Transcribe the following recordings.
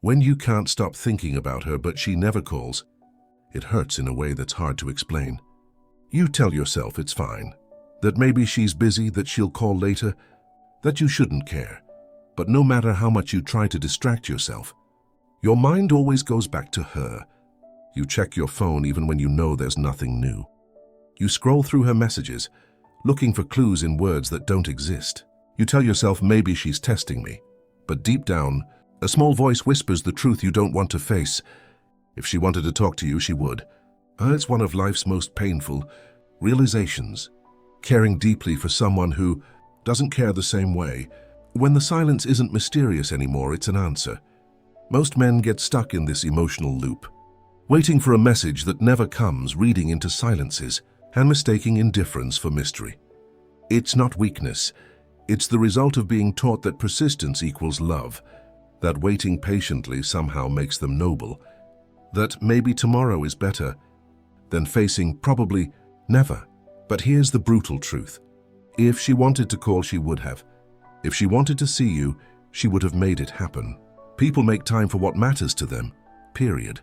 When you can't stop thinking about her but she never calls, it hurts in a way that's hard to explain. You tell yourself it's fine, that maybe she's busy, that she'll call later, that you shouldn't care. But no matter how much you try to distract yourself, your mind always goes back to her. You check your phone even when you know there's nothing new. You scroll through her messages, looking for clues in words that don't exist. You tell yourself maybe she's testing me, but deep down, a small voice whispers the truth you don't want to face. If she wanted to talk to you, she would. It's one of life's most painful realizations. Caring deeply for someone who doesn't care the same way. When the silence isn't mysterious anymore, it's an answer. Most men get stuck in this emotional loop, waiting for a message that never comes, reading into silences, and mistaking indifference for mystery. It's not weakness. It's the result of being taught that persistence equals love, that waiting patiently somehow makes them noble, that maybe tomorrow is better than facing probably never. But here's the brutal truth. If she wanted to call, she would have. If she wanted to see you, she would have made it happen. People make time for what matters to them, period.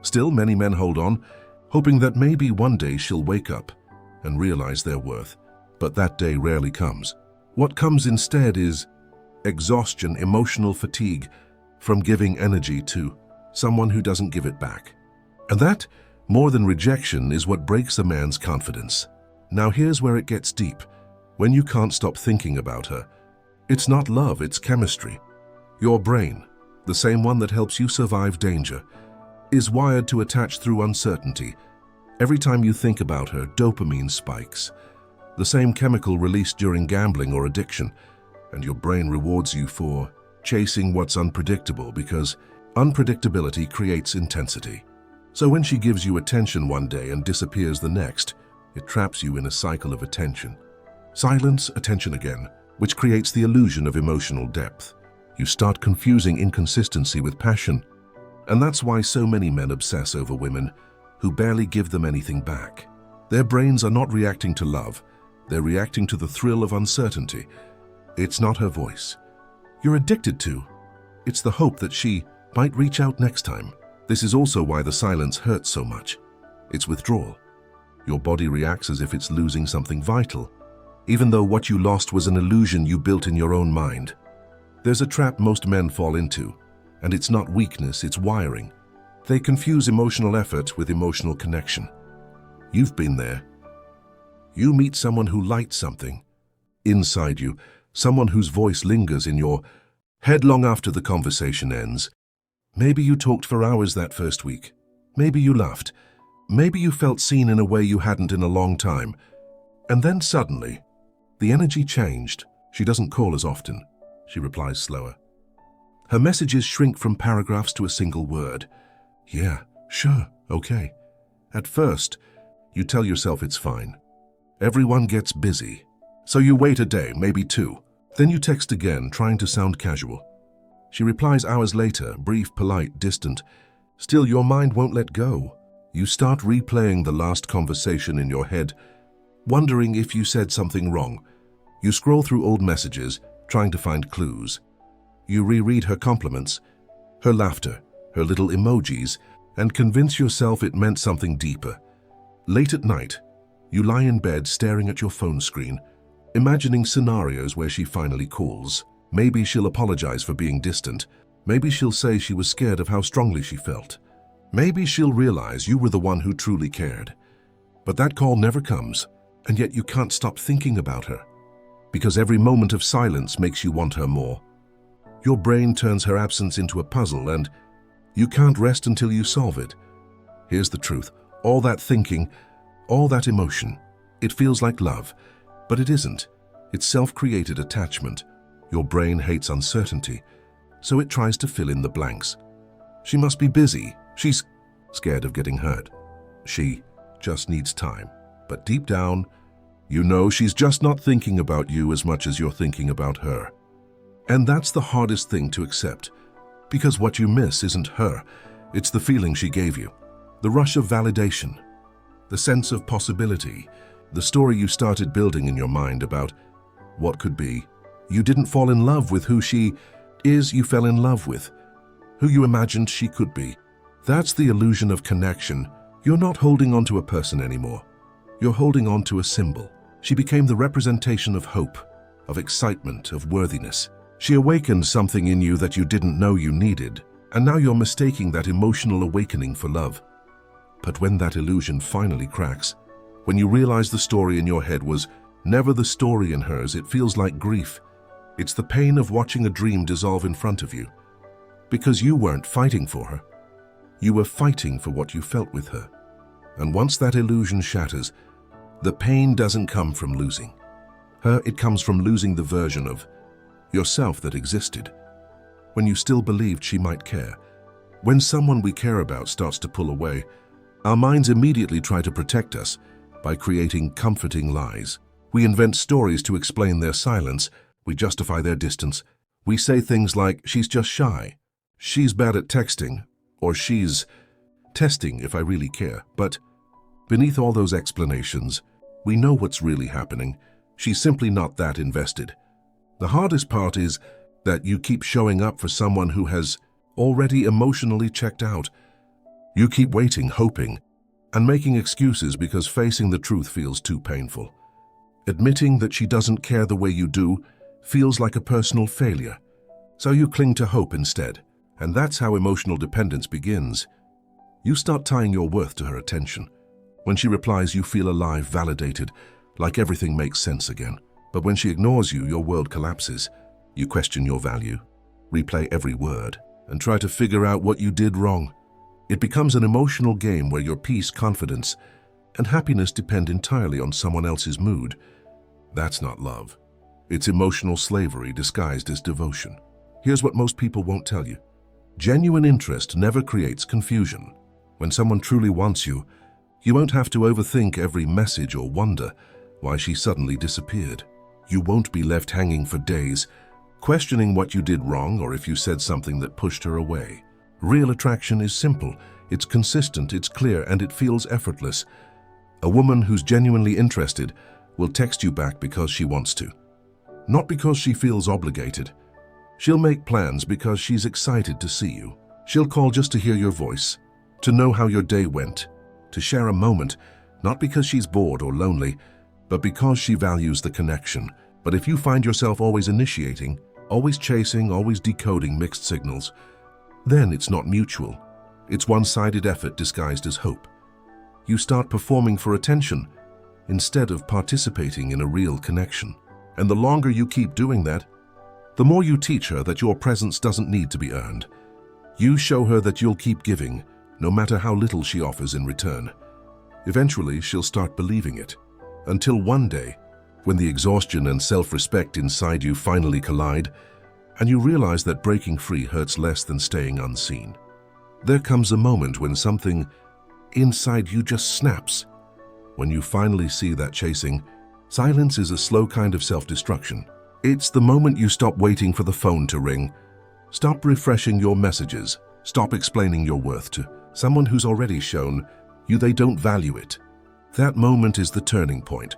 Still, many men hold on, hoping that maybe one day she'll wake up and realize their worth. But that day rarely comes. What comes instead is exhaustion, emotional fatigue from giving energy to someone who doesn't give it back. And that, more than rejection, is what breaks a man's confidence. Now here's where it gets deep. When you can't stop thinking about her, it's not love, it's chemistry. Your brain, the same one that helps you survive danger, is wired to attach through uncertainty. Every time you think about her, dopamine spikes, the same chemical released during gambling or addiction, and your brain rewards you for chasing what's unpredictable, because unpredictability creates intensity. So when she gives you attention one day and disappears the next, it traps you in a cycle of attention. Silence, attention again, which creates the illusion of emotional depth. You start confusing inconsistency with passion, and that's why so many men obsess over women who barely give them anything back. Their brains are not reacting to love, they're reacting to the thrill of uncertainty. It's not her voice you're addicted to, it's the hope that she might reach out next time. This is also why the silence hurts so much. It's withdrawal. Your body reacts as if it's losing something vital, even though what you lost was an illusion you built in your own mind. There's a trap most men fall into, and it's not weakness, it's wiring. They confuse emotional effort with emotional connection. You've been there. You meet someone who lights something inside you, someone whose voice lingers in your head long after the conversation ends. Maybe you talked for hours that first week. Maybe you laughed. Maybe you felt seen in a way you hadn't in a long time. And then suddenly, the energy changed. She doesn't call as often. She replies slower. Her messages shrink from paragraphs to a single word. Yeah, sure, okay. At first, you tell yourself it's fine. Everyone gets busy. So you wait a day, maybe two. Then you text again, trying to sound casual. She replies hours later, brief, polite, distant. Still, your mind won't let go. You start replaying the last conversation in your head, wondering if you said something wrong. You scroll through old messages, trying to find clues. You reread her compliments, her laughter, her little emojis, and convince yourself it meant something deeper. Late at night, you lie in bed staring at your phone screen, imagining scenarios where she finally calls. Maybe she'll apologize for being distant. Maybe she'll say she was scared of how strongly she felt. Maybe she'll realize you were the one who truly cared. But that call never comes, and yet you can't stop thinking about her, because every moment of silence makes you want her more. Your brain turns her absence into a puzzle, and you can't rest until you solve it. Here's the truth. All that thinking, all that emotion, it feels like love, but it isn't. It's self-created attachment. Your brain hates uncertainty, so it tries to fill in the blanks. She must be busy. She's scared of getting hurt. She just needs time. But deep down, you know she's just not thinking about you as much as you're thinking about her. And that's the hardest thing to accept, because what you miss isn't her, it's the feeling she gave you. The rush of validation, the sense of possibility, the story you started building in your mind about what could be. You didn't fall in love with who she is, you fell in love with who you imagined she could be. That's the illusion of connection. You're not holding on to a person anymore. You're holding on to a symbol. She became the representation of hope, of excitement, of worthiness. She awakened something in you that you didn't know you needed, and now you're mistaking that emotional awakening for love. But when that illusion finally cracks, when you realize the story in your head was never the story in hers, it feels like grief. It's the pain of watching a dream dissolve in front of you. Because you weren't fighting for her. You were fighting for what you felt with her. And once that illusion shatters, the pain doesn't come from losing her, it comes from losing the version of yourself that existed, when you still believed she might care. When someone we care about starts to pull away, our minds immediately try to protect us by creating comforting lies. We invent stories to explain their silence, we justify their distance. We say things like, she's just shy, she's bad at texting, or she's testing if I really care. But beneath all those explanations, we know what's really happening. She's simply not that invested. The hardest part is that you keep showing up for someone who has already emotionally checked out. You keep waiting, hoping, and making excuses because facing the truth feels too painful. Admitting that she doesn't care the way you do feels like a personal failure. So you cling to hope instead. And that's how emotional dependence begins. You start tying your worth to her attention. When she replies, you feel alive, validated, like everything makes sense again. But when she ignores you, your world collapses. You question your value, replay every word, and try to figure out what you did wrong. It becomes an emotional game where your peace, confidence, and happiness depend entirely on someone else's mood. That's not love. It's emotional slavery disguised as devotion. Here's what most people won't tell you. Genuine interest never creates confusion. When someone truly wants you, you won't have to overthink every message or wonder why she suddenly disappeared. You won't be left hanging for days, questioning what you did wrong or if you said something that pushed her away. Real attraction is simple, it's consistent, it's clear, and it feels effortless. A woman who's genuinely interested will text you back because she wants to, not because she feels obligated. She'll make plans because she's excited to see you. She'll call just to hear your voice, to know how your day went, to share a moment, not because she's bored or lonely, but because she values the connection. But if you find yourself always initiating, always chasing, always decoding mixed signals, then it's not mutual. It's one-sided effort disguised as hope. You start performing for attention instead of participating in a real connection. And the longer you keep doing that, the more you teach her that your presence doesn't need to be earned. You show her that you'll keep giving, no matter how little she offers in return. Eventually, she'll start believing it. Until one day, when the exhaustion and self-respect inside you finally collide, and you realize that breaking free hurts less than staying unseen. There comes a moment when something inside you just snaps. When you finally see that chasing, silence is a slow kind of self-destruction. It's the moment you stop waiting for the phone to ring, stop refreshing your messages, stop explaining your worth to someone who's already shown you they don't value it. That moment is the turning point,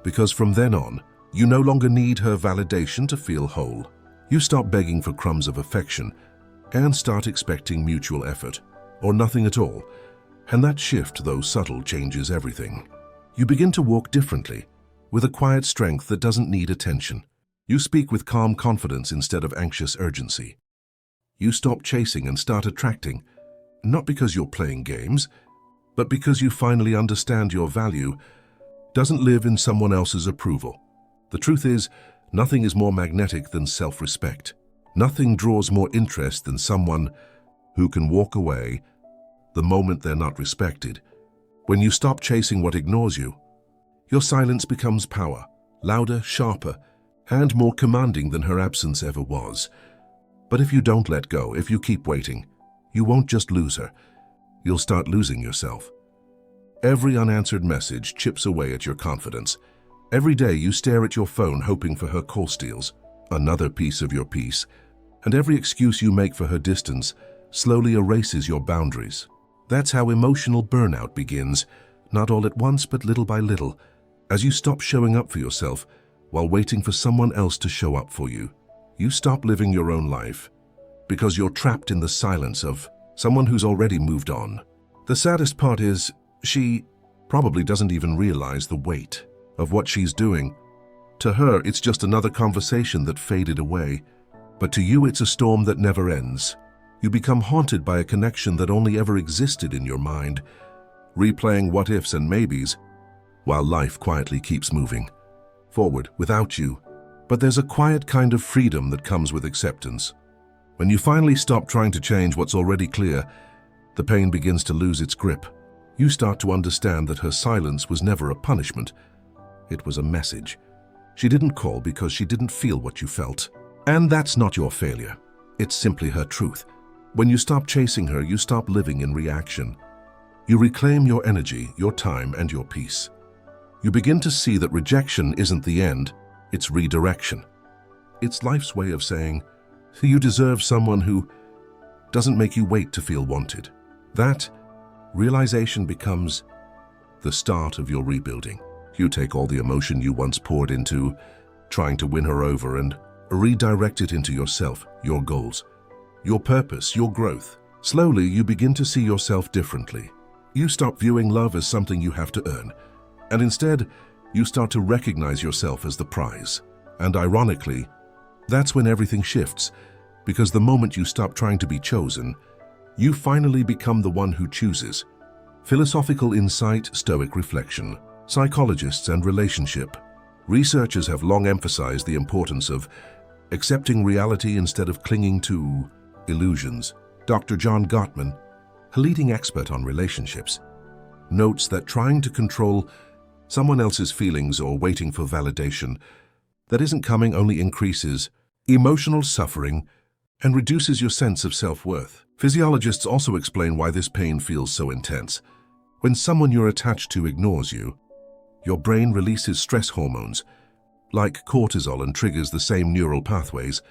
because from then on, you no longer need her validation to feel whole. You stop begging for crumbs of affection and start expecting mutual effort, or nothing at all. And that shift, though subtle, changes everything. You begin to walk differently, with a quiet strength that doesn't need attention. You speak with calm confidence instead of anxious urgency. You stop chasing and start attracting, not because you're playing games, but because you finally understand your value doesn't live in someone else's approval. The truth is, nothing is more magnetic than self-respect. Nothing draws more interest than someone who can walk away the moment they're not respected. When you stop chasing what ignores you, your silence becomes power, louder, sharper, and more commanding than her absence ever was. But if you don't let go, if you keep waiting, you won't just lose her, you'll start losing yourself. Every unanswered message chips away at your confidence. Every day you stare at your phone hoping for her call steals, another piece of your peace, and every excuse you make for her distance slowly erases your boundaries. That's how emotional burnout begins, not all at once but little by little, as you stop showing up for yourself while waiting for someone else to show up for you. You stop living your own life. because you're trapped in the silence of someone who's already moved on. The saddest part is she probably doesn't even realize the weight of what she's doing. To her, it's just another conversation that faded away, but to you it's a storm that never ends. You become haunted by a connection that only ever existed in your mind, replaying what-ifs and maybes, while life quietly keeps moving forward without you. But there's a quiet kind of freedom that comes with acceptance. When you finally stop trying to change what's already clear, the pain begins to lose its grip. You start to understand that her silence was never a punishment. It was a message. She didn't call because she didn't feel what you felt. And that's not your failure. It's simply her truth. When you stop chasing her, you stop living in reaction. You reclaim your energy, your time, and your peace. You begin to see that rejection isn't the end, it's redirection. It's life's way of saying, you deserve someone who doesn't make you wait to feel wanted. That realization becomes the start of your rebuilding. You take all the emotion you once poured into trying to win her over and redirect it into yourself, your goals, your purpose, your growth. Slowly, you begin to see yourself differently. You stop viewing love as something you have to earn, and instead, you start to recognize yourself as the prize. And ironically, that's when everything shifts, because the moment you stop trying to be chosen, you finally become the one who chooses. Philosophical insight, stoic reflection, psychologists and relationship. Researchers have long emphasized the importance of accepting reality instead of clinging to illusions. Dr. John Gottman, a leading expert on relationships, notes that trying to control someone else's feelings or waiting for validation that isn't coming only increases emotional suffering and reduces your sense of self-worth. Physiologists also explain why this pain feels so intense. When someone you're attached to ignores you, your brain releases stress hormones like cortisol and triggers the same neural pathways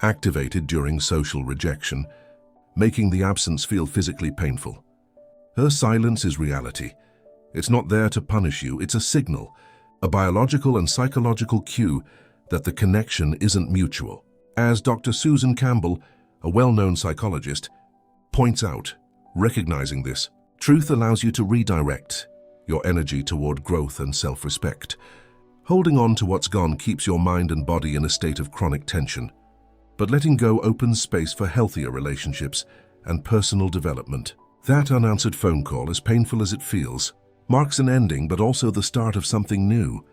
activated during social rejection, making the absence feel physically painful. Her silence is reality. It's not there to punish you, it's a signal, a biological and psychological cue that the connection isn't mutual. As Dr. Susan Campbell, a well-known psychologist, points out, recognizing this, truth allows you to redirect your energy toward growth and self-respect. Holding on to what's gone keeps your mind and body in a state of chronic tension, but letting go opens space for healthier relationships and personal development. That unanswered phone call, as painful as it feels, marks an ending but also the start of something new.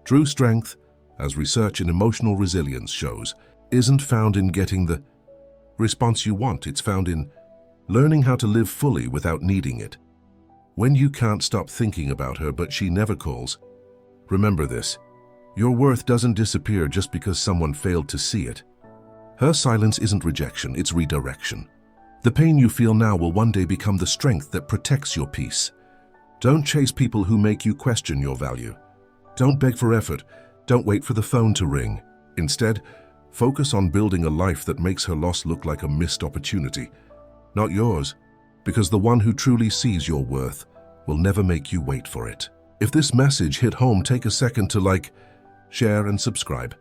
True strength, as research in emotional resilience shows, isn't found in getting the response you want. It's found in learning how to live fully without needing it. When you can't stop thinking about her but she never calls, remember this: your worth doesn't disappear just because someone failed to see it. Her silence isn't rejection, it's redirection. The pain you feel now will one day become the strength that protects your peace. Don't chase people who make you question your value. Don't beg for effort. Don't wait for the phone to ring. Instead, focus on building a life that makes her loss look like a missed opportunity, not yours, because the one who truly sees your worth will never make you wait for it. If this message hit home, take a second to like, share, and subscribe,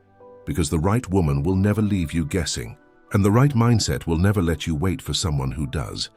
because the right woman will never leave you guessing, and the right mindset will never let you wait for someone who does.